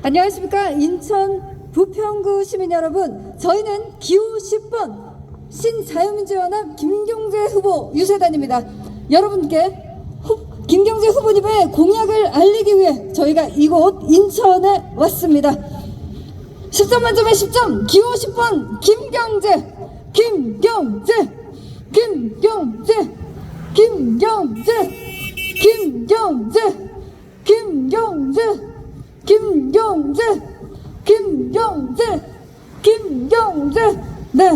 안녕하십니까. 인천 부평구 시민 여러분, 저희는 기호 10번 신자유민주연합 김경재 후보 유세단입니다. 여러분께 김경재 후보님의 공약을 알리기 위해 저희가 이곳 인천에 왔습니다. 10점 만점에 10점, 기호 10번 김경재, 김경재, 김경재, 김경재, 김경재, 김경재, 김경재, 김경재, 김경재. 네,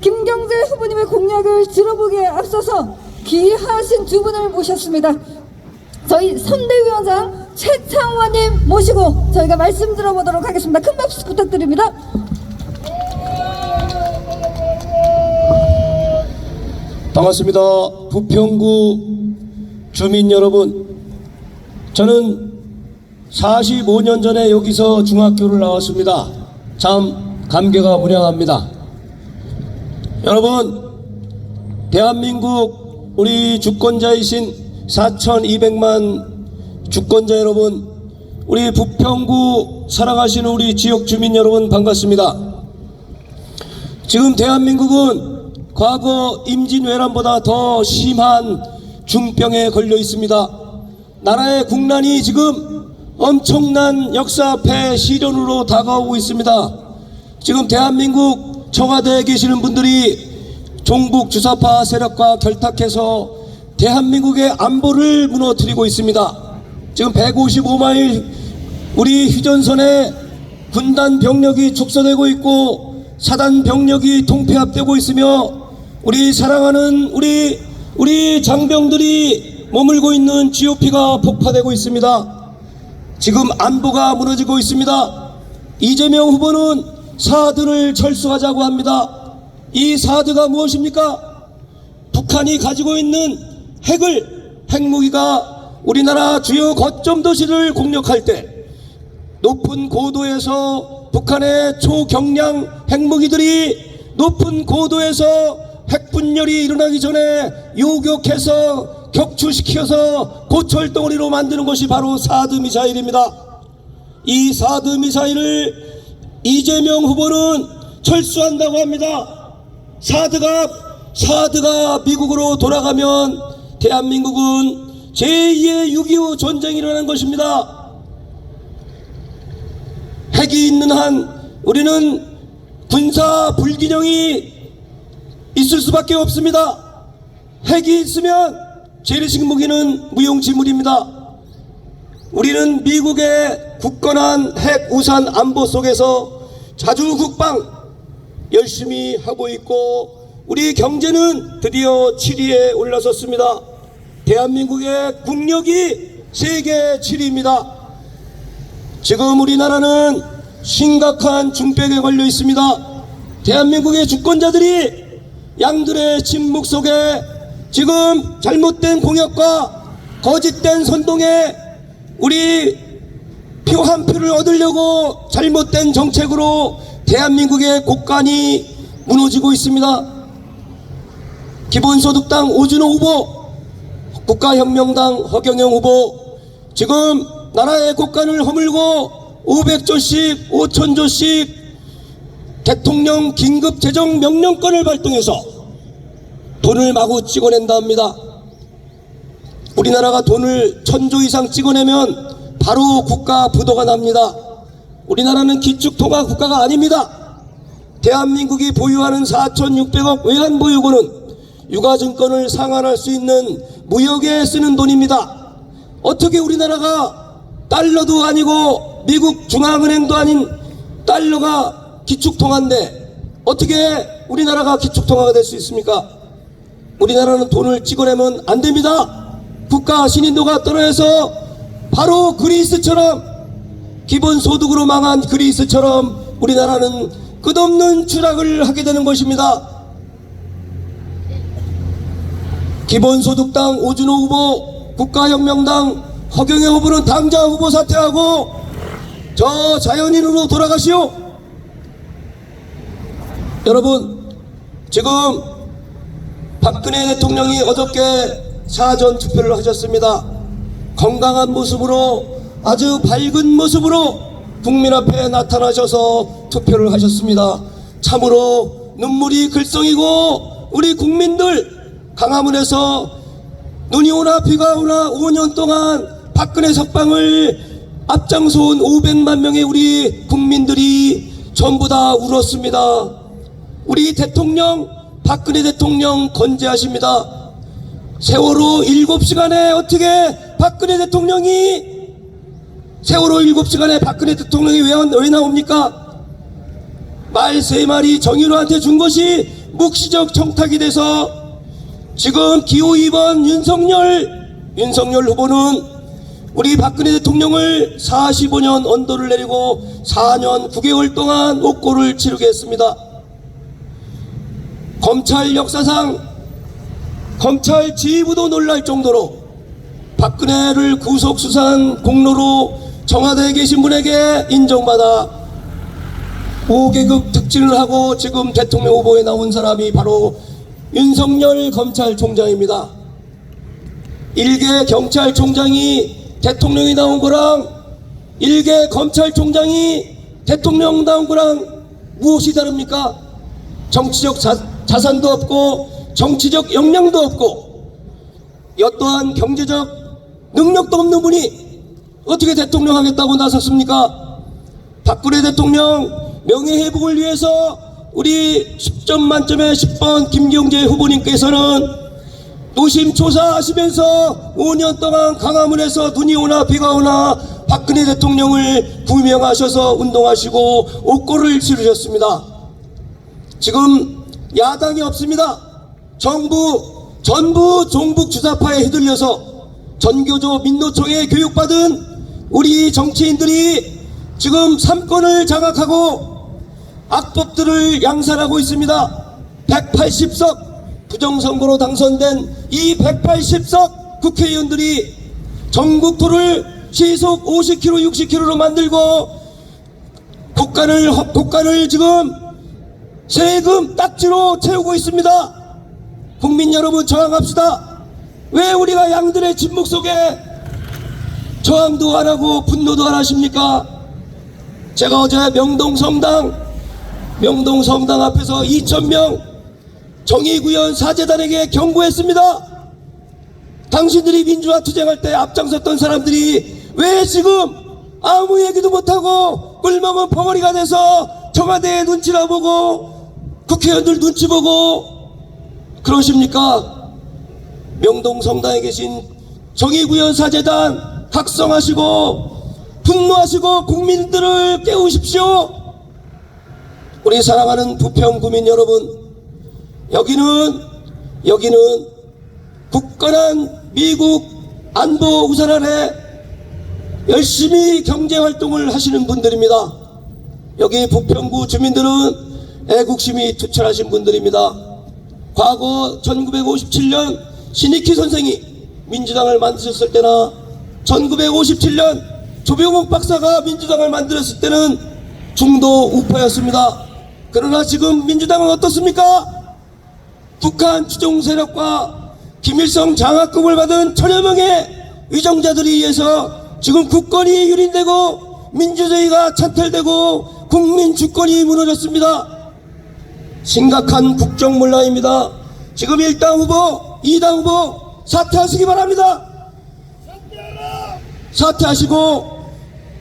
김경재 후보님의 공약을 들어보기에 앞서서 귀하신 두 분을 모셨습니다. 저희 선대위원장 최창원님 모시고 저희가 말씀 들어보도록 하겠습니다. 큰 박수 부탁드립니다. 반갑습니다. 부평구 주민 여러분, 저는 45년 전에 여기서 중학교를 나왔습니다. 참 감개가 무량합니다. 여러분, 대한민국 우리 주권자이신 4,200만 주권자 여러분, 우리 부평구 사랑하시는 우리 지역 주민 여러분 반갑습니다. 지금 대한민국은 과거 임진왜란보다 더 심한 중병에 걸려 있습니다. 나라의 국난이 지금 엄청난 역사 앞에 시련으로 다가오고 있습니다. 지금 대한민국 청와대에 계시는 분들이 종북 주사파 세력과 결탁해서 대한민국의 안보를 무너뜨리고 있습니다. 지금 155마일 우리 휴전선에 군단 병력이 축소되고 있고 사단 병력이 통폐합되고 있으며 우리 사랑하는 우리 장병들이 머물고 있는 GOP가 폭파되고 있습니다. 지금 안보가 무너지고 있습니다. 이재명 후보는 사드를 철수하자고 합니다. 이 사드가 무엇입니까? 북한이 가지고 있는 핵무기가 우리나라 주요 거점 도시를 공격할 때 높은 고도에서 북한의 초경량 핵무기들이 높은 고도에서 핵분열이 일어나기 전에 요격해서 격추시켜서 고철덩어리로 만드는 것이 바로 사드 미사일입니다. 이 사드 미사일을 이재명 후보는 철수한다고 합니다. 사드가 미국으로 돌아가면 대한민국은 제2의 6.25 전쟁이 일어난 것입니다. 핵이 있는 한 우리는 군사 불균형이 있을 수밖에 없습니다. 핵이 있으면 재래식 무기는 무용지물입니다. 우리는 미국의 굳건한 핵 우산 안보 속에서 자주 국방 열심히 하고 있고 우리 경제는 드디어 7위에 올라섰습니다. 대한민국의 국력이 세계 7위입니다. 지금 우리나라는 심각한 중병에 걸려 있습니다. 대한민국의 주권자들이 양들의 침묵 속에 지금 잘못된 공약과 거짓된 선동에 우리 표 한 표를 얻으려고 잘못된 정책으로 대한민국의 곳간이 무너지고 있습니다. 기본소득당 오준호 후보, 국가혁명당 허경영 후보, 지금 나라의 곳간을 허물고 500조씩 5,000조씩 대통령 긴급재정명령권을 발동해서 돈을 마구 찍어낸다 합니다. 우리나라가 돈을 1,000조 이상 찍어내면 바로 국가 부도가 납니다. 우리나라는 기축통화 국가가 아닙니다. 대한민국이 보유하는 4,600억 외환보유고는 유가증권을 상환할 수 있는 무역에 쓰는 돈입니다. 어떻게 우리나라가 달러도 아니고 미국 중앙은행도 아닌 달러가 기축통화인데 어떻게 우리나라가 기축통화가 될 수 있습니까? 우리나라는 돈을 찍어내면 안 됩니다. 국가 신인도가 떨어져서 바로 그리스처럼 기본소득으로 망한 그리스처럼 우리나라는 끝없는 추락을 하게 되는 것입니다. 기본소득당 오준호 후보, 국가혁명당 허경영 후보는 당장 후보 사퇴하고 저 자연인으로 돌아가시오. 여러분, 지금 박근혜 대통령이 어저께 사전 투표를 하셨습니다. 건강한 모습으로 아주 밝은 모습으로 국민 앞에 나타나셔서 투표를 하셨습니다. 참으로 눈물이 글썽이고 우리 국민들 강화문에서 눈이 오나 비가 오나 5년 동안 박근혜 석방을 앞장서온 500만 명의 우리 국민들이 전부 다 울었습니다. 우리 대통령 박근혜 대통령 건재하십니다. 세월호 7시간에 어떻게 박근혜 대통령이 세월호 7시간에 박근혜 대통령이 왜 나옵니까? 말 3마리 정의로한테 준 것이 묵시적 청탁이 돼서 지금 기호 2번 윤석열 후보는 우리 박근혜 대통령을 45년 언도를 내리고 4년 9개월 동안 옥고를 치르게 했습니다. 검찰 역사상 검찰 지휘부도 놀랄 정도로 박근혜를 구속수사한 공로로 청와대에 계신 분에게 인정받아 5계급 특진을 하고 지금 대통령 후보에 나온 사람이 바로 윤석열 검찰총장입니다. 1개 경찰총장이 대통령이 나온 거랑 1개 검찰총장이 대통령 나온 거랑 무엇이 다릅니까? 정치적 자산도 없고 정치적 역량도 없고 어떠한 경제적 능력도 없는 분이 어떻게 대통령 하겠다고 나섰습니까? 박근혜 대통령 명예회복을 위해서 우리 10점 만점에 10번 김경재 후보님께서는 노심초사하시면서 5년 동안 강화문에서 눈이 오나 비가 오나 박근혜 대통령을 구명하셔서 운동하시고 옥고를 치르셨습니다. 지금 야당이 없습니다. 전부 종북 주사파에 휘둘려서 전교조 민노총에 교육받은 우리 정치인들이 지금 3권을 장악하고 악법들을 양산하고 있습니다. 180석 부정선거로 당선된 이 180석 국회의원들이 전국토를 시속 50km 60km로 만들고 국간을 지금 세금 딱지로 채우고 있습니다. 국민 여러분 저항합시다. 왜 우리가 양들의 침묵 속에 저항도 안 하고 분노도 안 하십니까? 제가 어제 명동성당 앞에서 2,000명 정의구현 사재단에게 경고했습니다. 당신들이 민주화 투쟁할 때 앞장섰던 사람들이 왜 지금 아무 얘기도 못하고 꿀먹은 벙어리가 돼서 청와대의 눈치나 보고 국회의원들 눈치 보고 그러십니까? 명동성당에 계신 정의구현 사재단 각성하시고 분노하시고 국민들을 깨우십시오. 우리 사랑하는 부평구민 여러분, 여기는 굳건한 미국 안보 우산 아래 열심히 경제활동을 하시는 분들입니다. 여기 부평구 주민들은 애국심이 투철하신 분들입니다. 과거 1957년 신익희 선생이 민주당을 만드셨을 때나 1957년 조병옥 박사가 민주당을 만들었을 때는 중도 우파였습니다. 그러나 지금 민주당은 어떻습니까? 북한 추종 세력과 김일성 장학금을 받은 천여 명의 위정자들에 의해서 지금 국권이 유린되고 민주주의가 찬탈되고 국민 주권이 무너졌습니다. 심각한 국정문란입니다. 지금 1당 후보, 2당 후보 사퇴하시기 바랍니다. 사퇴하시고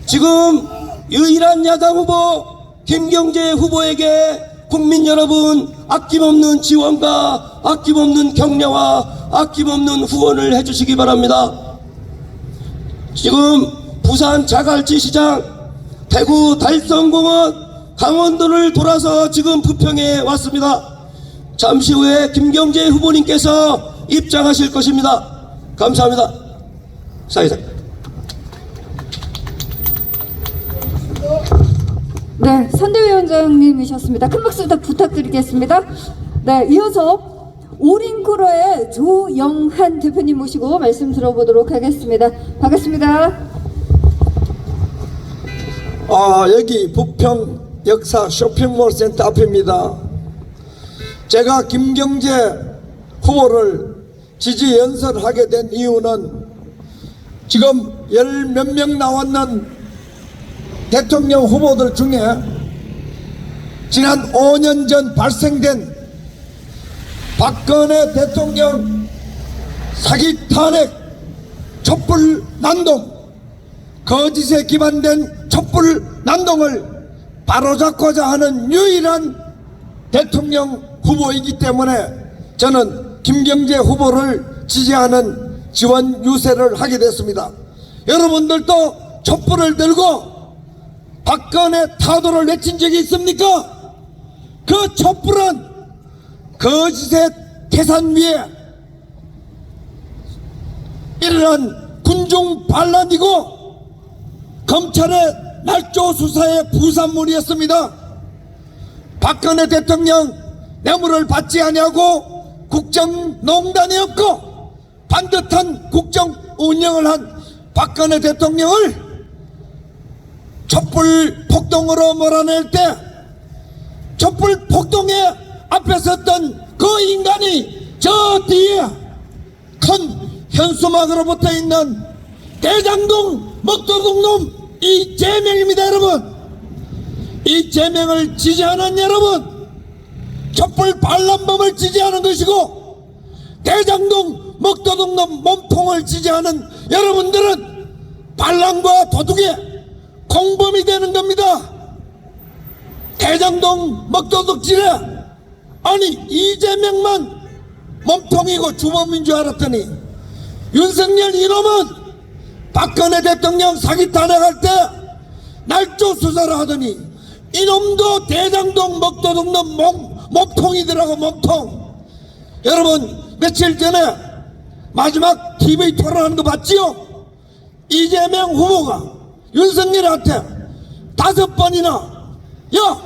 지금 유일한 야당 후보 김경재 후보에게 국민 여러분 아낌없는 지원과 아낌없는 격려와 아낌없는 후원을 해주시기 바랍니다. 지금 부산 자갈치 시장, 대구 달성공원, 강원도를 돌아서 지금 부평에 왔습니다. 잠시 후에 김경재 후보님께서 입장하실 것입니다. 감사합니다. 사이다. 네, 선대위원장님이셨습니다. 큰 박수 부탁드리겠습니다. 네, 이어서 오링쿠러의 조영한 대표님 모시고 말씀 들어보도록 하겠습니다. 반갑습니다. 여기 부평 역사 쇼핑몰 센터 앞입니다. 제가 김경재 후보를 지지 연설하게 된 이유는 지금 열 몇 명 나왔는 대통령 후보들 중에 지난 5년 전 발생된 박근혜 대통령 사기 탄핵 촛불 난동, 거짓에 기반된 촛불 난동을 바로잡고자 하는 유일한 대통령 후보이기 때문에 저는 김경재 후보를 지지하는 지원 유세를 하게 됐습니다. 여러분들도 촛불을 들고 박근혜 타도를 외친 적이 있습니까? 그 촛불은 거짓의 태산 위에 일어난 군중 반란이고 검찰의 날조 수사의 부산물이었습니다. 박근혜 대통령 뇌물을 받지 아니하고 국정농단이 없고 반듯한 국정 운영을 한 박근혜 대통령을 촛불 폭동으로 몰아낼 때 촛불 폭동에 앞에 섰던 그 인간이 저 뒤에 큰 현수막으로 붙어 있는 대장동 먹도둑놈 이재명입니다. 여러분, 이재명을 지지하는 여러분, 촛불 반란범을 지지하는 것이고 대장동 먹도둑놈 몸통을 지지하는 여러분들은 반란과 도둑의 공범이 되는 겁니다. 대장동 먹도둑질에 아니 이재명만 몸통이고 주범인 줄 알았더니 윤석열 이놈은 박근혜 대통령 사기 탄핵할 때 날조 수사를 하더니 이놈도 대장동 먹도둑놈 몸통이더라고. 몸통. 여러분, 며칠 전에 마지막 TV 토론하는 거 봤지요? 이재명 후보가 윤석열한테 5번이나 야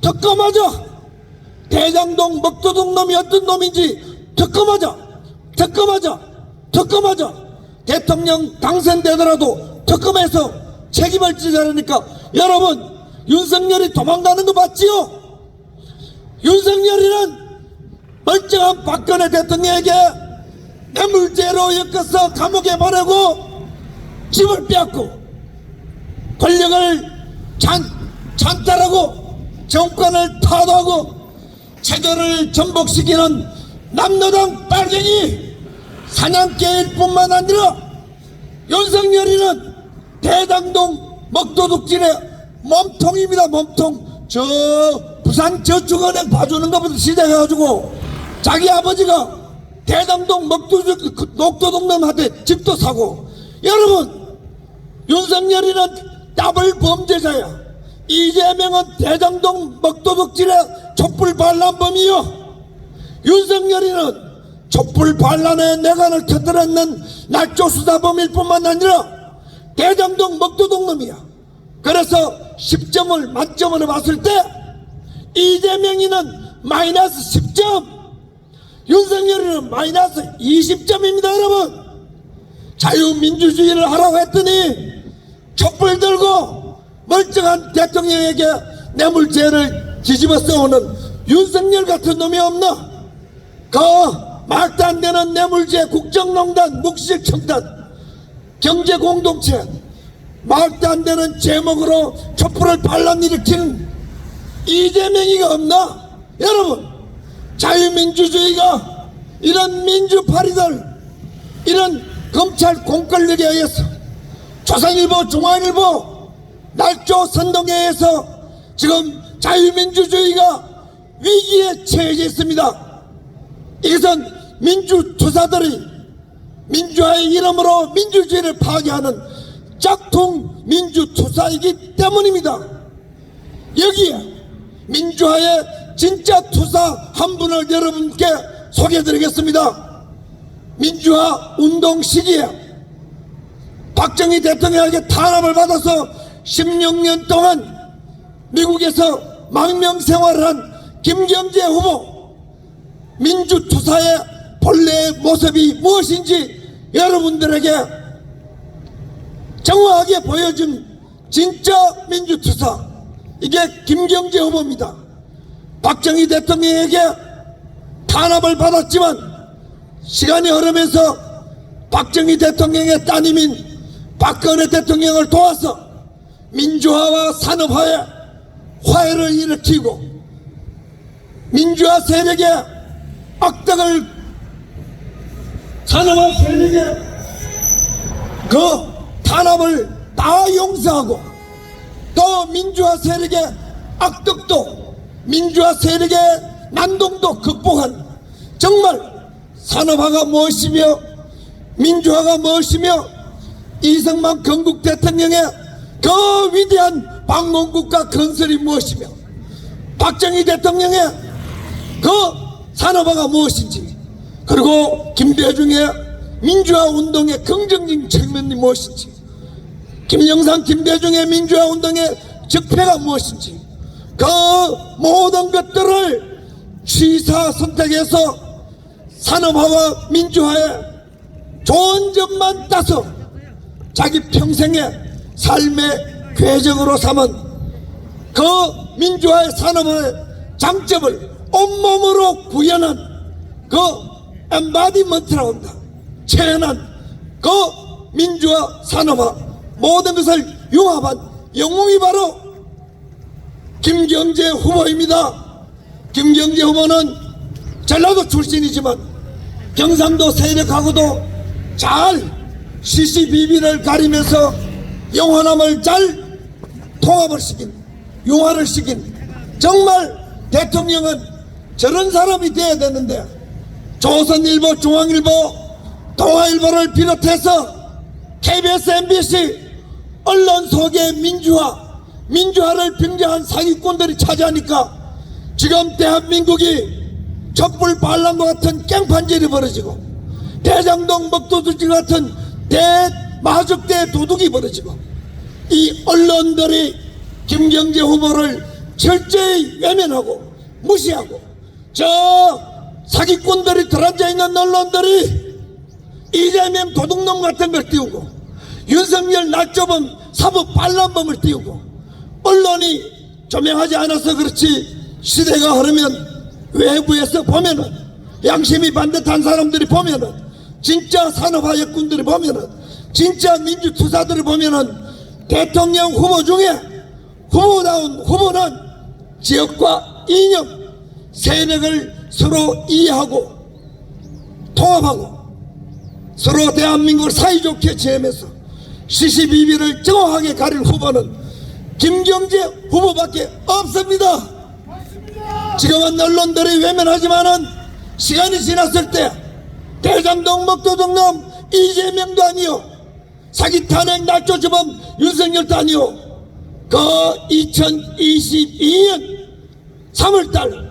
특검하자, 대장동 먹도둑놈이 어떤 놈인지 특검하자, 대통령 당선되더라도 특검해서 책임을 지자라니까 여러분, 윤석열이 도망가는 거 봤지요? 윤석열이는 멀쩡한 박근혜 대통령에게 뇌물죄로 엮어서 감옥에 보내고 집을 빼앗고 권력을 찬탈하고 정권을 타도하고 체제를 전복시키는 남노당 빨갱이 사냥개일 뿐만 아니라 윤석열이는 대장동 먹도둑질의 몸통입니다. 몸통. 저 부산저축은행 봐주는 것부터 시작해가지고 자기 아버지가 대장동 먹도둑놈한테 집도 사고. 여러분, 윤석열이는 더블 범죄자야. 이재명은 대장동 먹도둑질의 촛불 반란범이요. 윤석열이는 촛불 반란의 내관을 터뜨렸는 날조수사범일 뿐만 아니라 대장동 먹도둑놈이야. 그래서 10점을 만점으로 봤을 때 이재명이는 마이너스 10점, 윤석열이는 마이너스 20점입니다. 여러분, 자유민주주의를 하라고 했더니 촛불 들고 멀쩡한 대통령에게 뇌물죄를 뒤집어 써오는 윤석열 같은 놈이 없나? 그 말도 안 되는 뇌물죄, 국정농단, 묵시청단, 경제공동체, 말도 안 되는 제목으로 촛불을 반란 일으키는 이재명이가 없나? 여러분, 자유민주주의가 이런 민주파리들, 이런 검찰 공권력에 의해서 조선일보, 중앙일보 날조 선동에 의해서 지금 자유민주주의가 위기에 처해져 있습니다. 이것은 민주투사들이 민주화의 이름으로 민주주의를 파괴하는 짝퉁 민주투사이기 때문입니다. 여기에 민주화의 진짜 투사 한 분을 여러분께 소개해드리겠습니다. 민주화 운동 시기에 박정희 대통령에게 탄압을 받아서 16년 동안 미국에서 망명 생활을 한 김경재 후보, 민주투사의 본래의 모습이 무엇인지 여러분들에게 정확하게 보여준 진짜 민주투사, 이게 김경재 후보입니다. 박정희 대통령에게 탄압을 받았지만 시간이 흐르면서 박정희 대통령의 따님인 박근혜 대통령을 도와서 민주화와 산업화의 화해를 일으키고 민주화 세력의 악덕을 산업화 세력의 그 탄압을 다 용서하고 또 민주화 세력의 악덕도 민주화 세력의 난동도 극복한 정말 산업화가 무엇이며 민주화가 무엇이며 이승만 건국 대통령의 그 위대한 방공국가 건설이 무엇이며 박정희 대통령의 그 산업화가 무엇인지 그리고 김대중의 민주화 운동의 긍정적인 측면이 무엇인지 김영삼 김대중의 민주화 운동의 적폐가 무엇인지 그 모든 것들을 취사 선택해서 산업화와 민주화의 좋은 점만 따서 자기 평생의 삶의 궤적으로 삼은 그 민주화의 산업화의 장점을 온몸으로 구현한 그 엠바디먼트라고 합니다. 체현한 그 민주화 산업화 모든 것을 융합한 영웅이 바로 김경재 후보입니다. 김경재 후보는 전라도 출신이지만 경상도 세력하고도 잘 시시비비를 가리면서 영호남을 잘 통합을 시킨 융화를 시킨 정말 대통령은 저런 사람이 돼야 되는데 조선일보, 중앙일보, 동아일보를 비롯해서 KBS, MBC 언론 속의 민주화를 빙자한 사기꾼들이 차지하니까 지금 대한민국이 촛불 반란과 같은 깽판질이 벌어지고 대장동 먹도둑질 같은 대마적대 도둑이 벌어지고 이 언론들이 김경재 후보를 철저히 외면하고 무시하고 저 사기꾼들이 들어앉아있는 언론들이 이재명 도둑놈 같은 걸 띄우고 윤석열 날조범 사법 반란범을 띄우고 언론이 조명하지 않아서 그렇지 시대가 흐르면 외부에서 보면은 양심이 반듯한 사람들이 보면은 진짜 산업화 역군들이 보면은 진짜 민주투사들이 보면은 대통령 후보 중에 후보다운 후보는 지역과 이념 세력을 서로 이해하고 통합하고 서로 대한민국을 사이좋게 지내면서 시시비비를 정확하게 가릴 후보는 김경재 후보밖에 없습니다. 지금은 언론들이 외면하지만은 시간이 지났을 때 대장동 먹도둑놈 이재명도 아니요 사기 탄핵 날조주범 윤석열도 아니요 그 2022년 3월달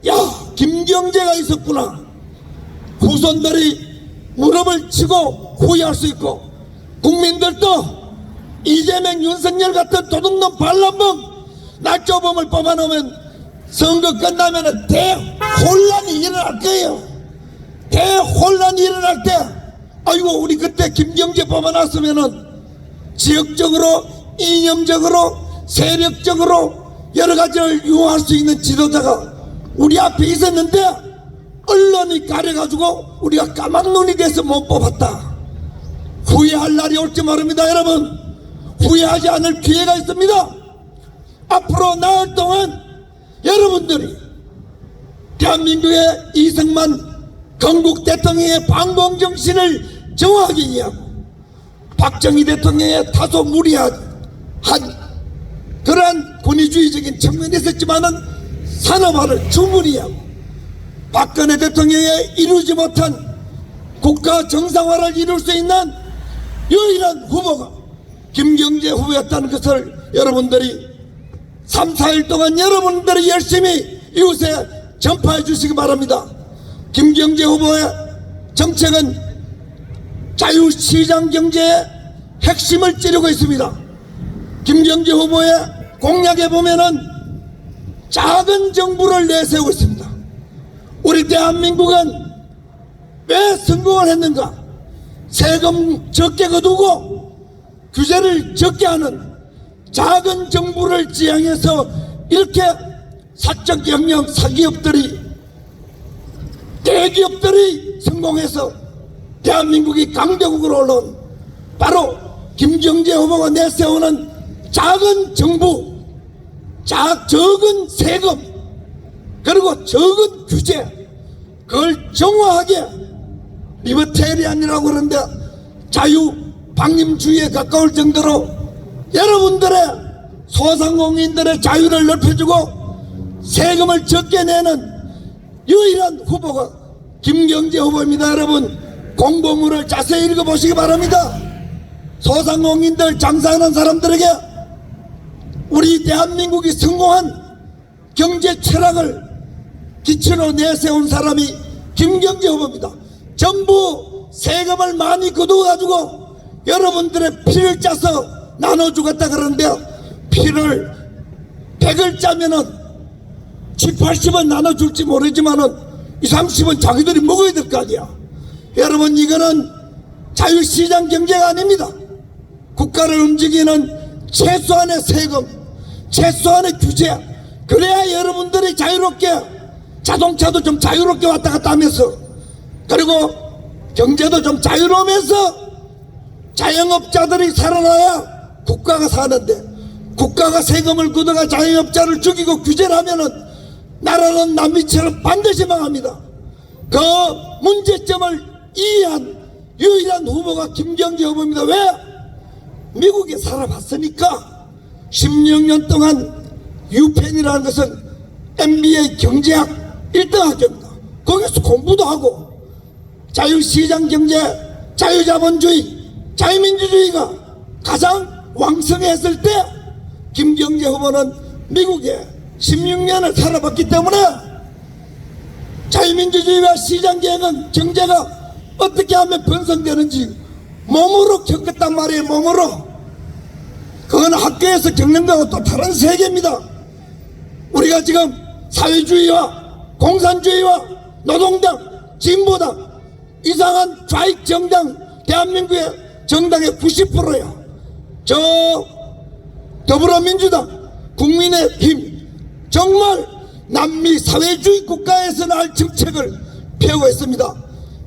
야 김경재가 있었구나 후손들이 무릎을 치고 후회할 수 있고 국민들도 이재명 윤석열 같은 도둑놈 반란범 날조범을 뽑아놓으면 선거 끝나면 대혼란이 일어날 거예요. 대혼란이 일어날 때 아이고 우리 그때 김경재 뽑아놨으면은 지역적으로 이념적으로 세력적으로 여러 가지를 융화할 수 있는 지도자가 우리 앞에 있었는데 언론이 가려가지고 우리가 까막눈이 돼서 못 뽑았다. 후회할 날이 올지 모릅니다. 여러분 후회하지 않을 기회가 있습니다. 앞으로 나흘 동안 여러분들이 대한민국의 이승만 건국 대통령의 방공정신을 정확하게 이해하고 박정희 대통령의 다소 무리한 그러한 권위주의적인 측면이 있었지만은 산업화를 충분히 이해하고 박근혜 대통령의 이루지 못한 국가 정상화를 이룰 수 있는 유일한 후보가 김경재 후보였다는 것을 여러분들이 3, 4일 동안 여러분들이 열심히 이웃에 전파해 주시기 바랍니다. 김경재 후보의 정책은 자유시장 경제의 핵심을 찌르고 있습니다. 김경재 후보의 공약에 보면은 작은 정부를 내세우고 있습니다. 우리 대한민국은 왜 성공을 했는가? 세금 적게 거두고 규제를 적게 하는 작은 정부를 지향해서 이렇게 사적 영역 사기업들이 대기업들이 성공해서 대한민국이 강대국으로 올라온 바로 김경재 후보가 내세우는 작은 정부, 적은 세금, 그리고 적은 규제, 그걸 정화하게 리버테리안이라고 그러는데 자유 방임주의에 가까울 정도로 여러분들의 소상공인들의 자유를 넓혀주고 세금을 적게 내는 유일한 후보가 김경재 후보입니다. 여러분 공보물을 자세히 읽어보시기 바랍니다. 소상공인들 장사하는 사람들에게 우리 대한민국이 성공한 경제 철학을 기초로 내세운 사람이 김경재 후보입니다. 전부 세금을 많이 거두어가지고 여러분들의 피를 짜서 나눠주겠다 그러는데 피를 100을 짜면은 7, 80은 나눠줄지 모르지만은 2, 30은 자기들이 먹어야 될 거 아니야. 여러분 이거는 자유시장 경제가 아닙니다. 국가를 움직이는 최소한의 세금, 최소한의 규제, 그래야 여러분들이 자유롭게 자동차도 좀 자유롭게 왔다 갔다 하면서 그리고 경제도 좀 자유로우면서 자영업자들이 살아나야 국가가 사는데 국가가 세금을 걷어가 자영업자를 죽이고 규제를 하면은 나라는 남미처럼 반드시 망합니다. 그 문제점을 이해한 유일한 후보가 김경재 후보입니다. 왜? 미국에 살아봤으니까 16년 동안 유펜이라는 것은 MBA 경제학 1등 학교입니다. 거기서 공부도 하고 자유시장 경제, 자유자본주의, 자유민주주의가 가장 왕성했을 때 김경재 후보는 미국에 16년을 살아봤기 때문에 자유민주주의와 시장계획은 경제가 어떻게 하면 번성되는지 몸으로 겪었단 말이에요. 몸으로. 그건 학교에서 겪는 거하고 또 다른 세계입니다. 우리가 지금 사회주의와 공산주의와 노동당, 진보당, 이상한 좌익 정당, 대한민국의 정당의 90%야. 저 더불어민주당, 국민의힘, 정말 남미 사회주의 국가에서는 할 정책을 펴고 있습니다.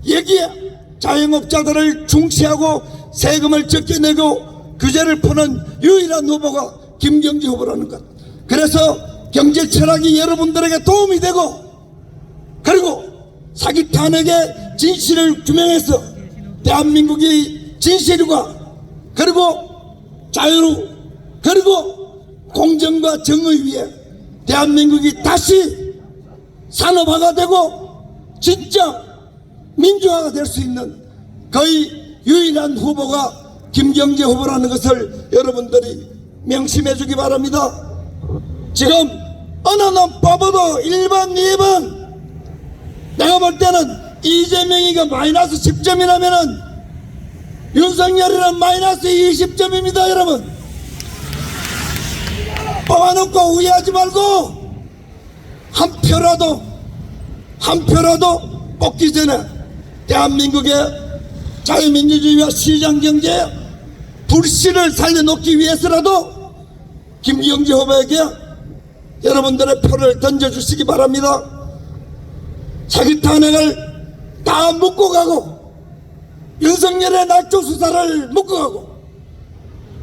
여기에 자영업자들을 중시하고 세금을 적게 내고 규제를 푸는 유일한 후보가 김경재 후보라는 것. 그래서 경제 철학이 여러분들에게 도움이 되고 그리고 사기 탄핵의 진실을 규명해서 대한민국의 진실과 그리고 자유 그리고 공정과 정의 위에 대한민국이 다시 산업화가 되고 진짜 민주화가 될 수 있는 거의 유일한 후보가 김경재 후보라는 것을 여러분들이 명심해 주기 바랍니다. 지금 어느 놈 뽑아도 1번, 2번 내가 볼 때는 이재명이가 마이너스 10점이라면은 윤석열이는 마이너스 20점입니다. 여러분 뽑아놓고 후회하지 말고 한 표라도 뽑기 전에 대한민국의 자유민주주의와 시장경제의 불씨를 살려놓기 위해서라도 김경재 후보에게 여러분들의 표를 던져주시기 바랍니다. 사기 탄핵을 다 묶고 가고 윤석열의 날조 수사를 묶고 가고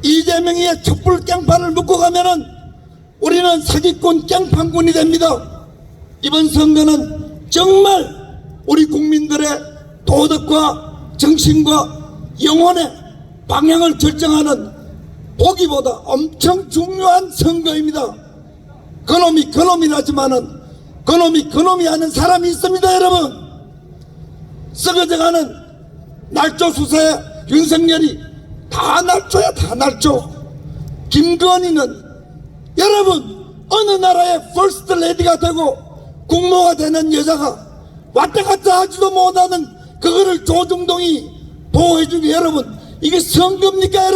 이재명의 촛불 깽판을 묶고 가면은 우리는 사기꾼 깽판군이 됩니다. 이번 선거는 정말 우리 국민들의 도덕과 정신과 영혼의 방향을 결정하는 보기보다 엄청 중요한 선거입니다. 그놈이라지만은 그놈이 하는 사람이 있습니다. 여러분 썩어져가는 날조 수사에 윤석열이 다 날조야. 다 날조. 김건희는 여러분 어느 나라의 퍼스트 레디가 되고 국모가 되는 여자가 왔다 갔다 하지도 못하는 그거를 조중동이 보호해주기. 여러분 이게 선거입니까?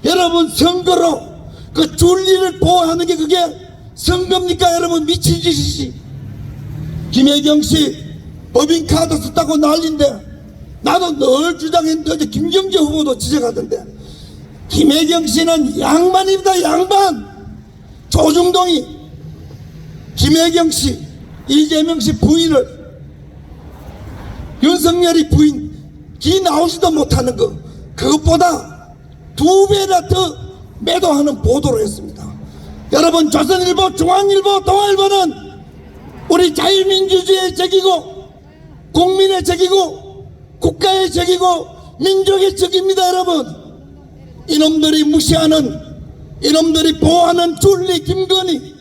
여러분 선거로 그 줄리를 보호하는 게 그게 선거입니까? 여러분 미친 짓이지. 김혜경씨 법인카드 썼다고 난리인데 나도 늘 주장했는데 어제 김경재 후보도 지적하던데 김혜경씨는 양반입니다. 양반. 조중동이 김혜경씨 이재명씨 부인을 윤석열이 부인 기 나오지도 못하는 거 그것보다 2배나 더 매도하는 보도를 했습니다. 여러분, 조선일보, 중앙일보, 동아일보는 우리 자유민주주의의 적이고 국민의 적이고 국가의 적이고 민족의 적입니다. 여러분, 이놈들이 무시하는, 이놈들이 보호하는 줄리 김건희,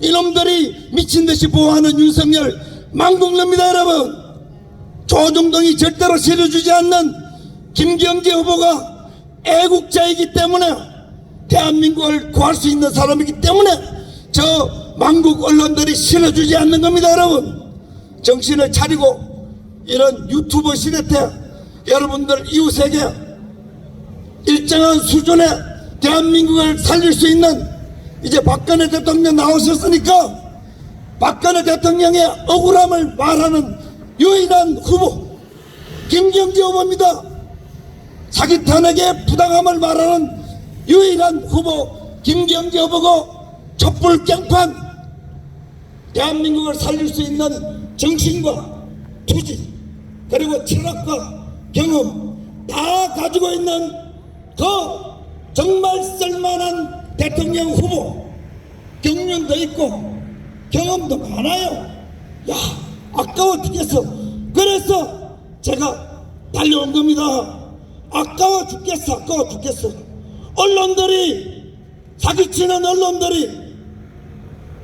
이놈들이 미친듯이 보호하는 윤석열 망국릅니다. 여러분, 조중동이 절대로 실어주지 않는 김경재 후보가 애국자이기 때문에, 대한민국을 구할 수 있는 사람이기 때문에 저 망국 언론들이 실어주지 않는 겁니다. 여러분, 정신을 차리고 이런 유튜버 시대 때 여러분들 이웃에게 일정한 수준의 대한민국을 살릴 수 있는, 이제 박근혜 대통령 나오셨으니까 박근혜 대통령의 억울함을 말하는 유일한 후보 김경재 후보입니다. 사기 탄핵의 부당함을 말하는 유일한 후보 김경재 후보고, 촛불 깽판, 대한민국을 살릴 수 있는 정신과 투지 그리고 철학과 경험 다 가지고 있는 그 정말 쓸만한 대통령 후보, 경륜도 있고 경험도 많아요. 야, 아까워 죽겠어. 그래서 제가 달려온 겁니다. 아까워 죽겠어. 아까워 죽겠어. 언론들이, 사기치는 언론들이,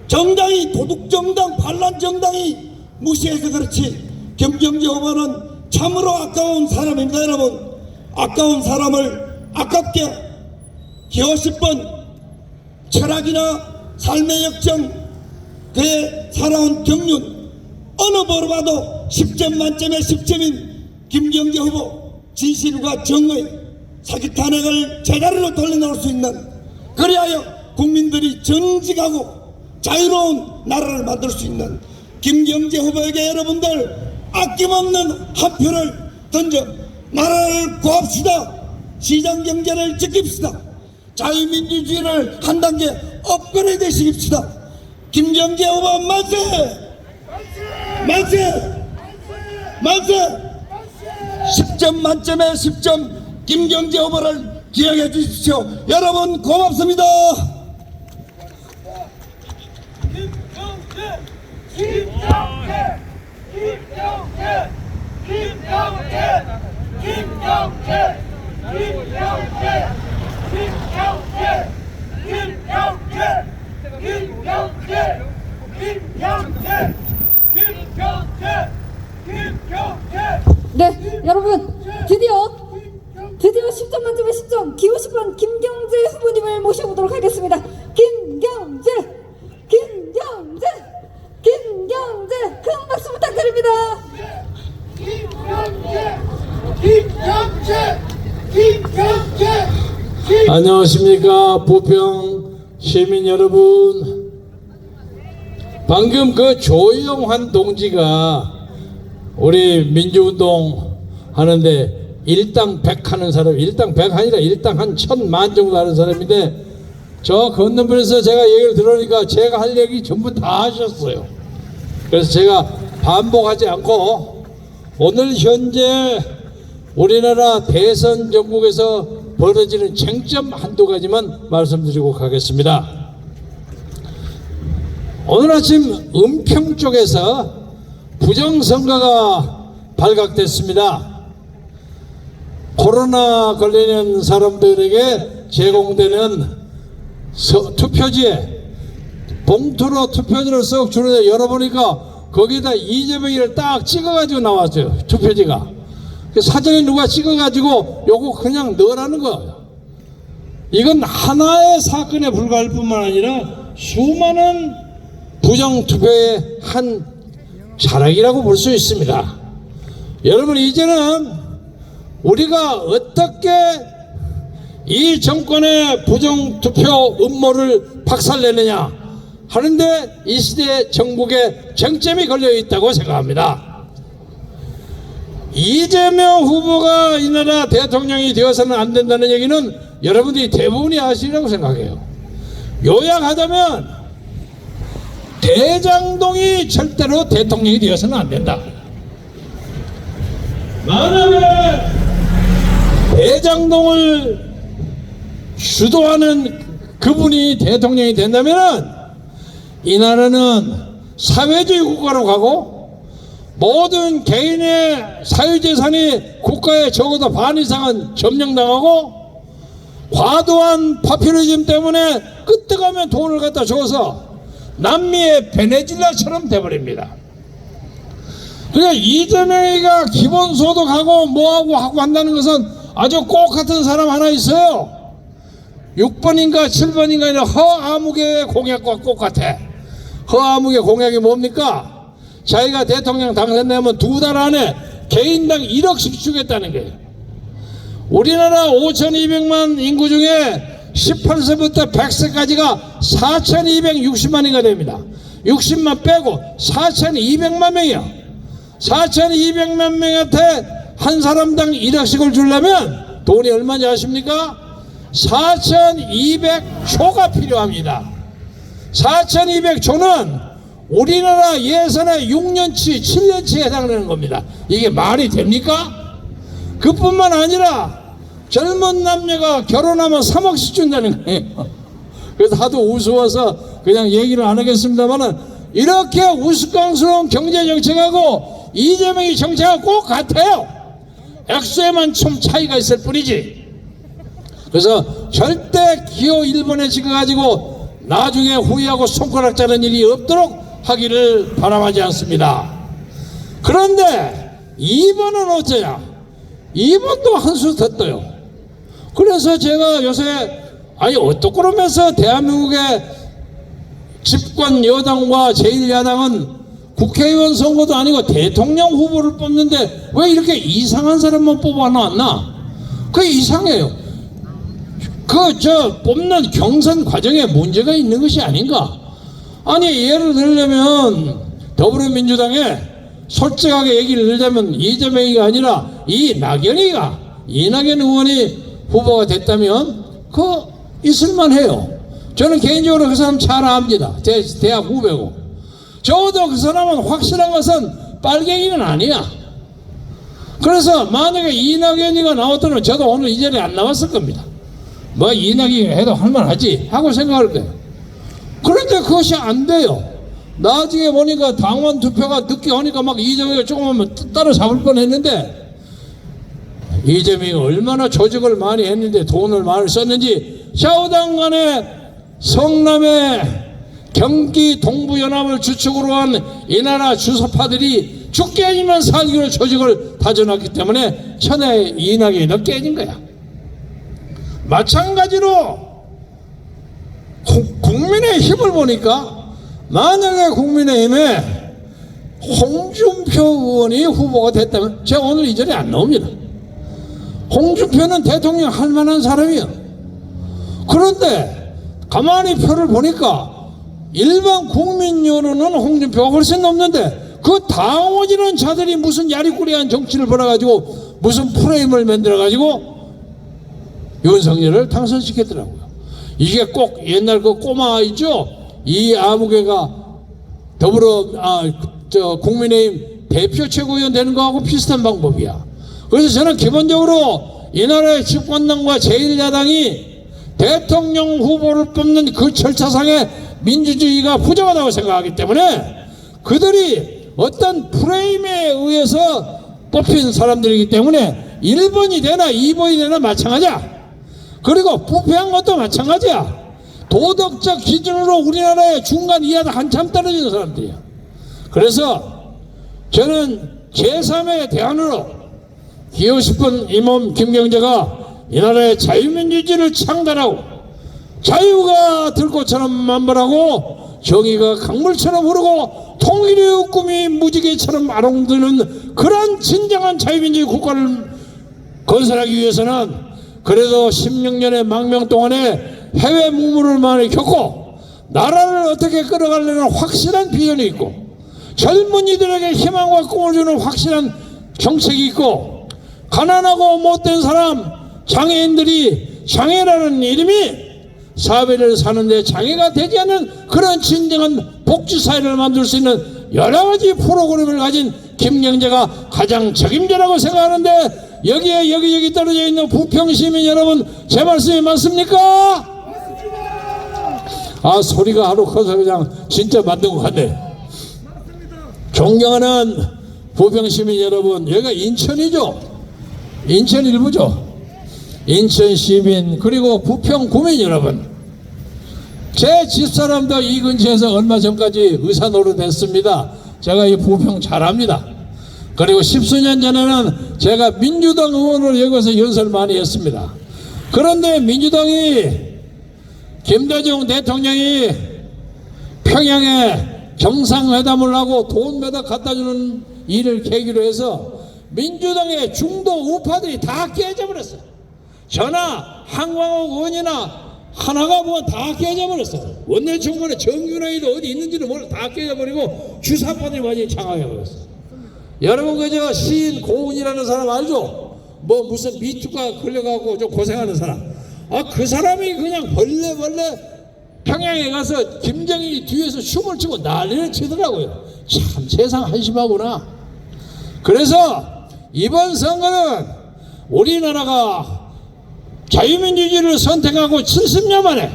정당이, 도둑정당, 반란정당이 무시해서 그렇지 김경재 후보는 참으로 아까운 사람입니다. 여러분, 아까운 사람을 아깝게 기어십 번 철학이나 삶의 역정, 그의 살아온 경륜 어느 보러 봐도 10점 만점에 10점인 김경재 후보, 진실과 정의, 사기 탄핵을 제자리로 돌려놓을 수 있는, 그리하여 국민들이 정직하고 자유로운 나라를 만들 수 있는 김경재 후보에게 여러분들 아낌없는 한 표를 던져 나라를 구합시다. 시장경제를 지킵시다. 자유민주주의를 한 단계 업그레이드 시킵시다. 김경재 후보 만세! 만세! 만세! 10점 만점에 10점 김경재 후보를 기억해 주십시오. 여러분 고맙습니다. 네, 여러분 드디어 10점 만점에 10점 기호십번 김경재 후보님을 모셔보도록 하겠습니다. 김경재 큰 박수 부탁드립니다. 안녕하십니까, 부평 시민 여러분. 방금 그 조영환 동지가 우리 민주운동 하는데 일당 100 하는 사람, 일당 100 아니라 일당 한 1000만 정도 하는 사람인데, 저 건너편에서 제가 얘기를 들으니까 제가 할 얘기 전부 다 하셨어요. 그래서 제가 반복하지 않고 오늘 현재 우리나라 대선 전국에서 벌어지는 쟁점 한두 가지만 말씀드리고 가겠습니다. 오늘 아침 은평 쪽에서 부정선거가 발각됐습니다. 코로나 걸리는 사람들에게 제공되는 투표지에 봉투로 투표지를 썩 주는데 열어보니까 거기다 이재명이를 딱 찍어가지고 나왔어요. 투표지가. 사전에 누가 찍어가지고 요거 그냥 넣으라는 거예요. 이건 하나의 사건에 불과할 뿐만 아니라 수많은 부정투표의 한 자락이라고 볼 수 있습니다. 여러분, 이제는 우리가 어떻게 이 정권의 부정투표 음모를 박살내느냐 하는데 이 시대 전국에 쟁점이 걸려 있다고 생각합니다. 이재명 후보가 이 나라 대통령이 되어서는 안 된다는 얘기는 여러분들이 대부분이 아시리라고 생각해요. 요약하자면 대장동이 절대로 대통령이 되어서는 안 된다. 만약에 대장동을 주도하는 그분이 대통령이 된다면은 이 나라는 사회주의 국가로 가고 모든 개인의 사유재산이 국가에 적어도 반 이상은 점령당하고 과도한 파퓰리즘 때문에 끄떡하면 돈을 갖다 줘서 남미의 베네수엘라처럼 돼버립니다. 그러니까 이재명이가 기본소득하고 뭐하고 하고 한다는 것은 아주 꼭 같은 사람 하나 있어요. 6번인가 7번인가 이런 허아무개의 공약과 꼭 같아. 허아무개 공약이 뭡니까? 자기가 대통령 당선되면 2달 안에 개인당 1억씩 주겠다는 거예요. 우리나라 5,200만 인구 중에 18세부터 100세까지가 4,260만이가 됩니다. 60만 빼고 4,200만 명이야. 4,200만 명한테 한 사람당 1억씩을 주려면 돈이 얼마인지 아십니까? 4,200조가 필요합니다. 4,200조는 우리나라 예산의 6년치, 7년치에 해당되는 겁니다. 이게 말이 됩니까? 그뿐만 아니라 젊은 남녀가 결혼하면 3억씩 준다는 거예요. 그래서 하도 우스워서 그냥 얘기를 안 하겠습니다만은 이렇게 우스꽝스러운 경제정책하고 이재명이 정책하고 꼭 같아요. 액수에만 좀 차이가 있을 뿐이지. 그래서 절대 기호 1번에 찍어가지고 나중에 후회하고 손가락 자는 일이 없도록 하기를 바람하지 않습니다. 그런데 2번은 어쩌냐? 2번도 한 수 더 떠요. 그래서 제가 요새 아니 어떡그러면서 대한민국의 집권 여당과 제1야당은 국회의원 선거도 아니고 대통령 후보를 뽑는데 왜 이렇게 이상한 사람만 뽑아놨나? 그게 이상해요. 뽑는 경선 과정에 문제가 있는 것이 아닌가? 아니 예를 들려면 더불어민주당에 솔직하게 얘기를 들자면 이재명이가 아니라 이낙연 의원이 후보가 됐다면 있을만해요. 저는 개인적으로 그 사람 잘 압니다. 대학 후배고. 적어도 그 사람은 확실한 것은 빨갱이는 아니야. 그래서 만약에 이낙연이가 나왔다면 저도 오늘 이 자리에 안 나왔을 겁니다. 뭐 이낙연이 해도 할만하지 하고 생각할 거예요. 그런데 그것이 안 돼요. 나중에 보니까 당원 투표가 늦게 오니까 막 이재명이 조금만 따라잡을 뻔했는데 이재명이 얼마나 조직을 많이 했는데 돈을 많이 썼는지 좌우당 간에 성남의 경기 동부연합을 주축으로 한 이 나라 주사파들이 죽게 아니면 살기로 조직을 다져놨기 때문에 천하의 이낙연이 깨진 거야. 마찬가지로 국민의힘을 보니까 만약에 국민의힘에 홍준표 의원이 후보가 됐다면 제가 오늘 이 자리에 안 나옵니다. 홍준표는 대통령 할 만한 사람이야. 그런데 가만히 표를 보니까 일반 국민 여론은 홍준표가 훨씬 넘는데 그 당원이라는 자들이 무슨 야리꾸리한 정치를 벌여가지고 무슨 프레임을 만들어가지고 윤석열을 당선시켰더라고요. 이게 꼭 옛날 그 꼬마 있죠? 이 아무개가 국민의힘 대표 최고위원 되는 거하고 비슷한 방법이야. 그래서 저는 기본적으로 이 나라의 집권당과 제1야당이 대통령 후보를 뽑는 그 절차상에 민주주의가 부족하다고 생각하기 때문에 그들이 어떤 프레임에 의해서 뽑힌 사람들이기 때문에 1번이 되나 2번이 되나 마찬가지야. 그리고 부패한 것도 마찬가지야. 도덕적 기준으로 우리나라의 중간 이하도 한참 떨어지는 사람들이야. 그래서 저는 제3의 대안으로 기호 10번 임원 김경재가 이 나라의 자유민주주의를 창달하고 자유가 들꽃처럼 만발하고 정의가 강물처럼 흐르고 통일의 꿈이 무지개처럼 아롱드는 그런 진정한 자유민주주의 국가를 건설하기 위해서는 그래도 16년의 망명 동안에 해외 무무를 많이 겪고 나라를 어떻게 끌어가려는 확실한 비전이 있고 젊은이들에게 희망과 꿈을 주는 확실한 정책이 있고 가난하고 못된 사람 장애인들이 장애라는 이름이 사회를 사는데 장애가 되지 않는 그런 진정한 복지사회를 만들 수 있는 여러 가지 프로그램을 가진 김경재가 가장 책임자라고 생각하는데 여기에 여기 떨어져 있는 부평시민 여러분 제 말씀이 맞습니까? 아, 소리가 하루 커서 그냥 진짜 만든 것 같네. 존경하는 부평 시민 여러분, 여기가 인천이죠. 인천 일부죠. 인천 시민 그리고 부평 구민 여러분, 제 집사람도 이 근처에서 얼마 전까지 의사 노릇했습니다. 제가 이 부평 잘 압니다. 그리고 10수년 전에는 제가 민주당 의원으로 여기서 연설 많이 했습니다. 그런데 민주당이 김대중 대통령이 평양에 정상회담을 하고 돈 매달 갖다 주는 일을 계기로 해서 민주당의 중도 우파들이 다 깨져버렸어요. 저나 한광옥 의원이나 하나가 보면 다 깨져버렸어요. 원내총무는 정윤회의도 어디 있는지도 몰라 다 깨져버리고 주사파들이 완전히 장악해버렸어요. 여러분 그저 시인 고은이라는 사람 알죠? 뭐 무슨 미투가 걸려가고 좀 고생하는 사람. 아, 그 사람이 그냥 벌레 평양에 가서 김정일이 뒤에서 춤을 추고 난리를 치더라고요. 참 세상 한심하구나. 그래서 이번 선거는 우리나라가 자유민주주의를 선택하고 70년 만에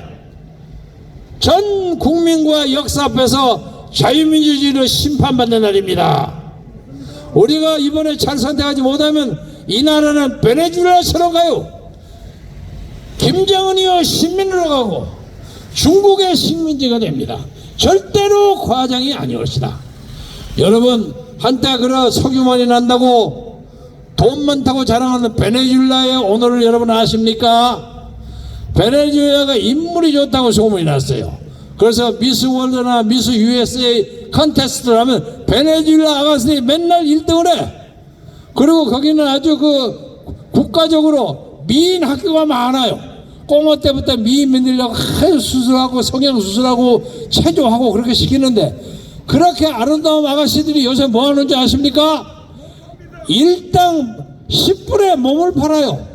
전 국민과 역사 앞에서 자유민주주의를 심판받는 날입니다. 우리가 이번에 잘 선택하지 못하면 이 나라는 베네수엘라처럼 가요. 김정은이여 신민으로 가고 중국의 식민지가 됩니다. 절대로 과장이 아니올 것이다. 여러분, 한때 그런 석유 많이 난다고 돈 많다고 자랑하는 베네수엘라의 오늘을 여러분 아십니까? 베네수엘라가 인물이 좋다고 소문이 났어요. 그래서 미스 월드나 미스 USA 컨테스트를 하면 베네수엘라 아가씨들이 맨날 1등을 해. 그리고 거기는 아주 그 국가적으로 미인 학교가 많아요. 꼬마 때부터 미인 만들려고 수술하고 성형수술하고 체조하고 그렇게 시키는데, 그렇게 아름다운 아가씨들이 요새 뭐 하는지 아십니까? 일당 10불에 몸을 팔아요.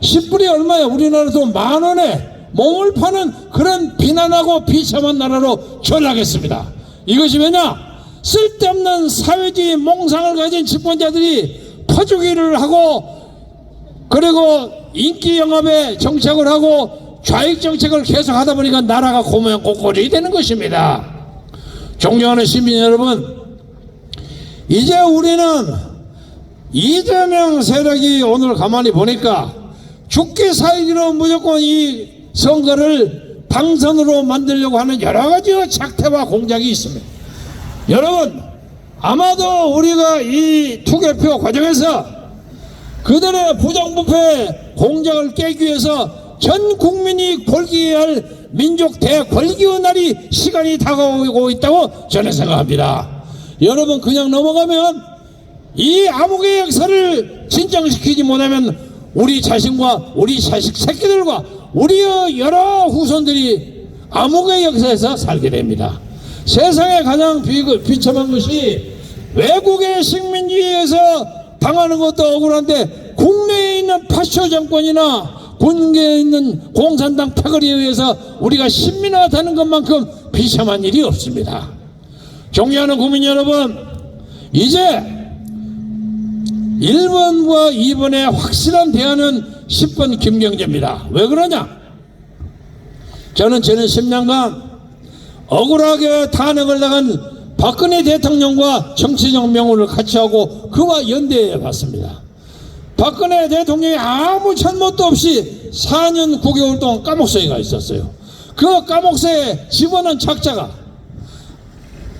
10불이 얼마야? 우리나라 돈 10,000원에 몸을 파는 그런 비난하고 비참한 나라로 전락했습니다. 이것이 왜냐? 쓸데없는 사회주의 몽상을 가진 집권자들이 퍼주기를 하고, 그리고 인기 영합에 정책을 하고 좌익 정책을 계속 하다 보니까 나라가 고모양꼬꼬리 되는 것입니다. 존경하는 시민 여러분, 이제 우리는 이재명 세력이 오늘 가만히 보니까 죽기 살기로 무조건 이 선거를 당선으로 만들려고 하는 여러 가지 작태와 공작이 있습니다. 여러분, 아마도 우리가 이 투개표 과정에서 그들의 부정부패 공작을 깨기 위해서 전 국민이 권기해야 할 민족 대권기의 날이 시간이 다가오고 있다고 저는 생각합니다. 여러분, 그냥 넘어가면 이 암흑의 역사를 진정시키지 못하면 우리 자신과 우리 자식 새끼들과 우리의 여러 후손들이 암흑의 역사에서 살게 됩니다. 세상에 가장 비참한 것이 외국의 식민지에서 당하는 것도 억울한데 국내에 있는 파쇼 정권이나 군계에 있는 공산당 패거리에 의해서 우리가 신민화되는 것만큼 비참한 일이 없습니다. 존경하는 국민 여러분, 이제 1번과 2번의 확실한 대안은 10번 김경재입니다. 왜 그러냐? 저는 지난 10년간 억울하게 탄핵을 당한 박근혜 대통령과 정치적 명운을 같이 하고 그와 연대해 봤습니다. 박근혜 대통령이 아무 잘못도 없이 4년 9개월 동안 감옥서에 가 있었어요. 그 감옥서에 집어넣은 작자가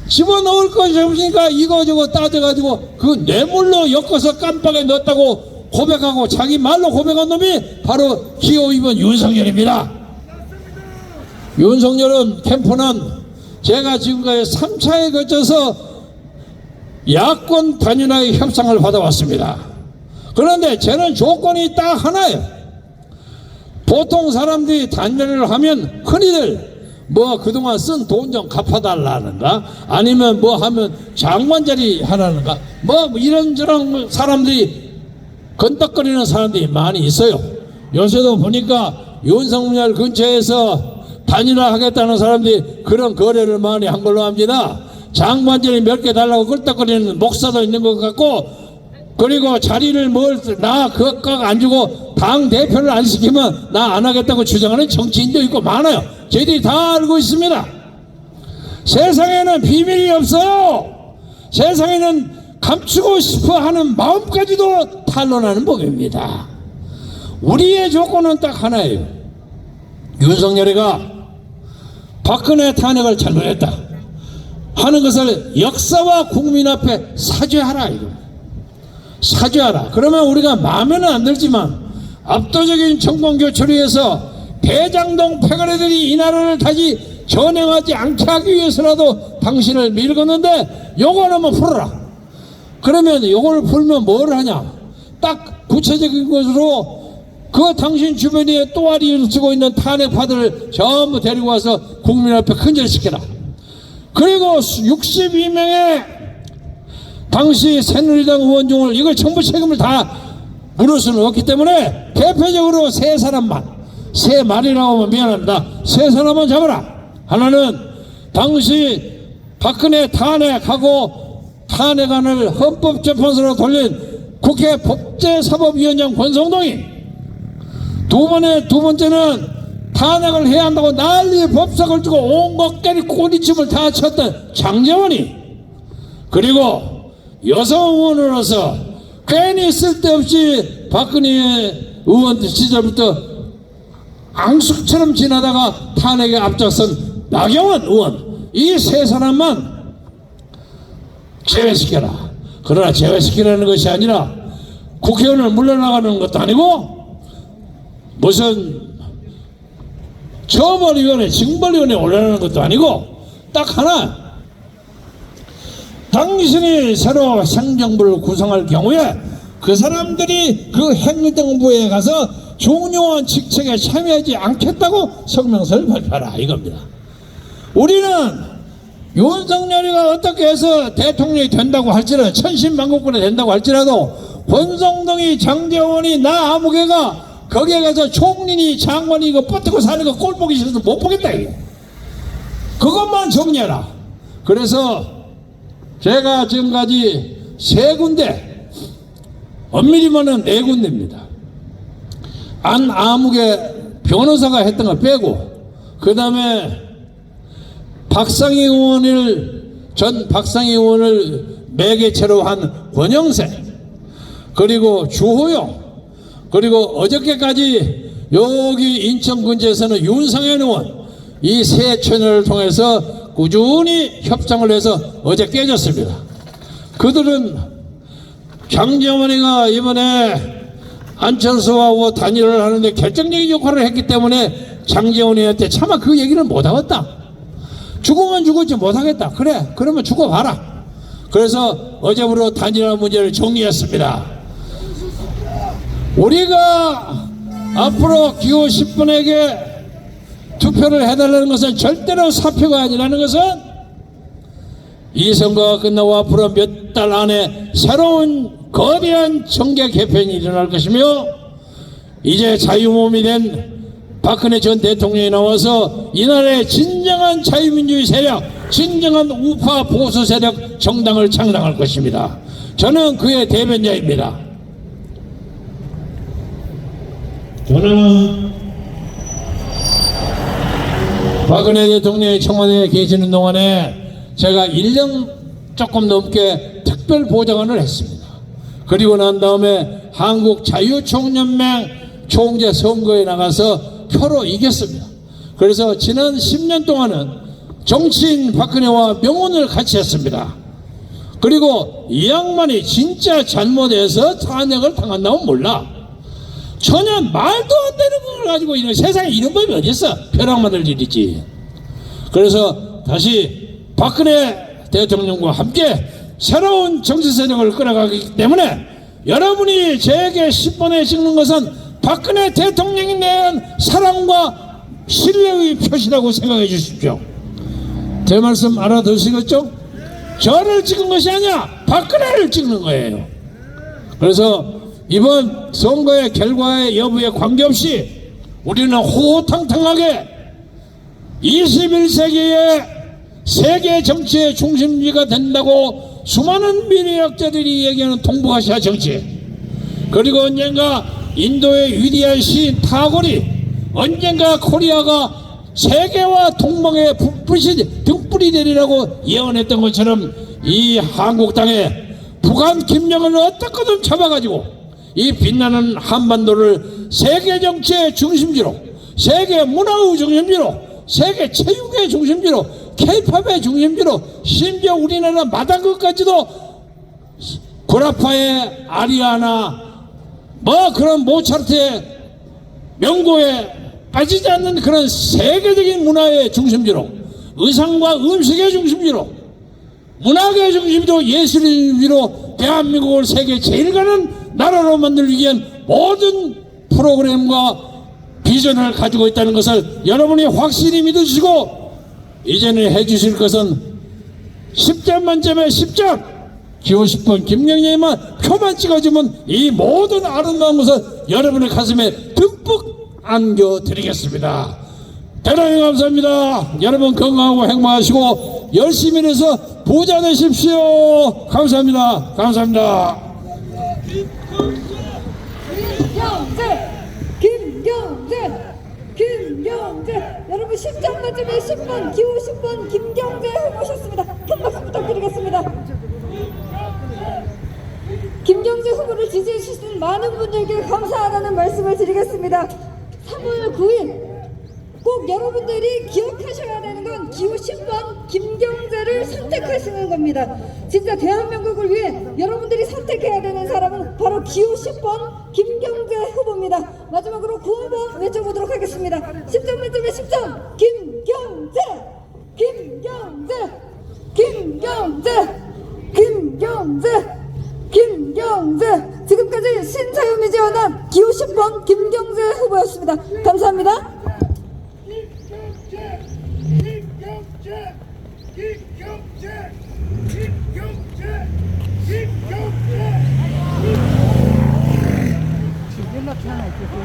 집어넣을 것이 없으니까 이거저거 따져가지고 그 뇌물로 엮어서 깜빡에 넣었다고 고백하고 자기 말로 고백한 놈이 바로 기호 2번 윤석열입니다. 윤석열은 캠프는 제가 지금까지 3차에 거쳐서 야권 단일화의 협상을 받아왔습니다. 그런데 저는 조건이 딱 하나예요. 보통 사람들이 단일화를 하면 흔히들 뭐 그동안 쓴 돈 좀 갚아달라는가, 아니면 뭐 하면 장관 자리 하라는가, 뭐 이런저런 사람들이 건덕거리는 사람들이 많이 있어요. 요새도 보니까 윤석열 근처에서 단일화 하겠다는 사람들이 그런 거래를 많이 한 걸로 합니다. 장관 자리 몇 개 달라고 끌떡거리는 목사도 있는 것 같고 그리고 자리를 나 그것과 안 주고 당 대표를 안 시키면 나 안 하겠다고 주장하는 정치인도 있고 많아요. 저희들이 다 알고 있습니다. 세상에는 비밀이 없어요. 세상에는 감추고 싶어 하는 마음까지도 탄로나는 법입니다. 우리의 조건은 딱 하나예요. 윤석열이가 박근혜 탄핵을 잘못했다 하는 것을 역사와 국민 앞에 사죄하라. 이거 사죄하라. 그러면 우리가 마음에는 안 들지만 압도적인 정권 교체를 위해서 대장동 패거리들이 이 나라를 다시 전행하지 않게 하기 위해서라도 당신을 밀었는데 요거는 한번 풀어라. 그러면 요걸 풀면 뭘 하냐, 딱 구체적인 것으로 그 당신 주변에 또아리를 쓰고 있는 탄핵파들을 전부 데리고 와서 국민 앞에 큰절시켜라. 그리고 62명의 당시 새누리당 의원 중을 이걸 전부 책임을 다 물을 수는 없기 때문에 대표적으로 세 사람만, 세 말이라고 하면 미안합니다, 세 사람만 잡아라. 하나는 당시 박근혜 탄핵하고 탄핵안을 헌법재판소로 돌린 국회 법제사법위원장 권성동이, 두 번째는 탄핵을 해야 한다고 난리 법석을 주고 온갖 깨리 꼬리춤을 다 쳤던 장제원이, 그리고 여성 의원으로서 괜히 쓸데없이 박근혜 의원 시절부터 앙숙처럼 지나다가 탄핵에 앞장선 나경원 의원, 이 세 사람만 제외시켜라. 그러나 제외시키라는 것이 아니라 국회의원을 물러나가는 것도 아니고 무슨 처벌위원회, 징벌위원회에 올라가는 것도 아니고 딱 하나, 당신이 새로 행정부를 구성할 경우에 그 사람들이 그 행정부에 가서 중요한 직책에 참여하지 않겠다고 성명서를 발표하라, 이겁니다. 우리는 윤석열이가 어떻게 해서 대통령이 된다고 할지라도, 천신만국군이 된다고 할지라도 권성동이, 장제원이, 나 아무개가 거기에 가서 총리니 장관이 이거 뻗고 사는 거 꼴 보기 싫어서 못 보겠다, 이게. 그것만 정리해라. 그래서 제가 지금까지 세 군데, 엄밀히면은 네 군데입니다. 아무개 변호사가 했던 거 빼고, 그 다음에 박상희 의원을 매개체로 한 권영세, 그리고 주호영, 그리고 어저께까지 여기 인천 근처에서는 윤상현 의원, 이 세 채널을 통해서 꾸준히 협상을 해서 어제 깨졌습니다. 그들은 장제원이가 이번에 안철수하고 단일을 하는데 결정적인 역할을 했기 때문에 장제원이한테 차마 그 얘기를 못하겠다. 죽으면 죽었지 못하겠다. 그래, 그러면 죽어봐라. 그래서 어제부로 단일화 문제를 정리했습니다. 우리가 앞으로 기호 10분에게 투표를 해달라는 것은 절대로 사표가 아니라는 것은, 이 선거가 끝나고 앞으로 몇 달 안에 새로운 거대한 정계 개편이 일어날 것이며, 이제 자유몸이 된 박근혜 전 대통령이 나와서 이 나라의 진정한 자유민주주의 세력, 진정한 우파 보수 세력 정당을 창당할 것입니다. 저는 그의 대변자입니다. 저는 박근혜 대통령이 청와대에 계시는 동안에 제가 1년 조금 넘게 특별 보좌관을 했습니다. 그리고 난 다음에 한국자유총연맹 총재 선거에 나가서 표로 이겼습니다. 그래서 지난 10년 동안은 정치인 박근혜와 명운을 같이 했습니다. 그리고 이 양반이 진짜 잘못해서 탄핵을 당한다면 몰라. 전혀 말도 안 되는 걸 가지고 이런 세상에 이런 법이 어디 있어? 벼락 만들 일이지. 그래서 다시 박근혜 대통령과 함께 새로운 정치 세력을 끌어가기 때문에 여러분이 제게 10번에 찍는 것은 박근혜 대통령에 대한 사랑과 신뢰의 표시라고 생각해 주십시오. 제 말씀 알아들으시겠죠? 저를 찍은 것이 아니라 박근혜를 찍는 거예요. 그래서 이번 선거의 결과의 여부에 관계없이 우리는 호호탕탕하게 21세기의 세계 정치의 중심지가 된다고 수많은 미래학자들이 얘기하는 동북아시아 정치, 그리고 언젠가 인도의 위대한 시인 타고리, 언젠가 코리아가 세계와 동맹의 등불이 되리라고 예언했던 것처럼 이 한국 땅에 북한 김정은을 어떻게든 잡아가지고 이 빛나는 한반도를 세계 정치의 중심지로, 세계 문화의 중심지로, 세계 체육의 중심지로, K-팝의 중심지로, 심지어 우리나라 마당끝까지도 구라파의 아리아나 뭐 그런 모차르트의 명곡에 빠지지 않는 그런 세계적인 문화의 중심지로, 의상과 음식의 중심지로, 문학의 중심지로, 예술의 중심지로 대한민국을 세계 제일 가는 나라로 만들기 위한 모든 프로그램과 비전을 가지고 있다는 것을 여러분이 확실히 믿으시고 이제는 해주실 것은 10점 만점에 10점, 기호 10번 김경재만 표만 찍어주면 이 모든 아름다운 것을 여러분의 가슴에 듬뿍 안겨드리겠습니다. 대단히 감사합니다. 여러분 건강하고 행복하시고 열심히 해서 부자 되십시오. 감사합니다. 감사합니다. 김경재 여러분 10점 만점에 10번 기호 10번 김경재 후보셨습니다. 큰 박수 부탁드리겠습니다. 김경재 후보를 지지해 주신 많은 분들께 감사하다는 말씀을 드리겠습니다. 3월 9일 꼭 여러분들이 기억하셔야 되는 건 기호 10번 김경재를 선택하시는 겁니다. 진짜 대한민국을 위해 여러분들이 선택해야 되는 사람은 바로 기호 10번 김경재 후보입니다. 마지막으로 구호번 외쳐보도록 하겠습니다. 10점 만점에 10점 김경재, 김경재, 김경재, 김경재, 김경재. 지금까지 신사유미 지원한 기호 10번 김경재 후보였습니다. 감사합니다. 연락처 하나 있으세요?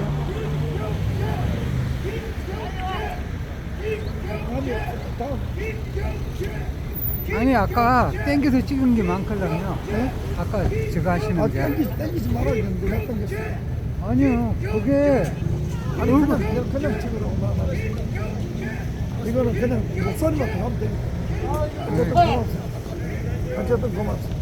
아니 아까 땡겨서 찍은 게 많거든요. 네? 아까 저거 하시는 게. 땡기지 말아야 되는데 왜 땡겼어요? 아니요 그게 아니 그냥 찍으라고 말하지. 이거는 그냥 목소리만 더 하면 되니까. 어쨌든 고맙습니다.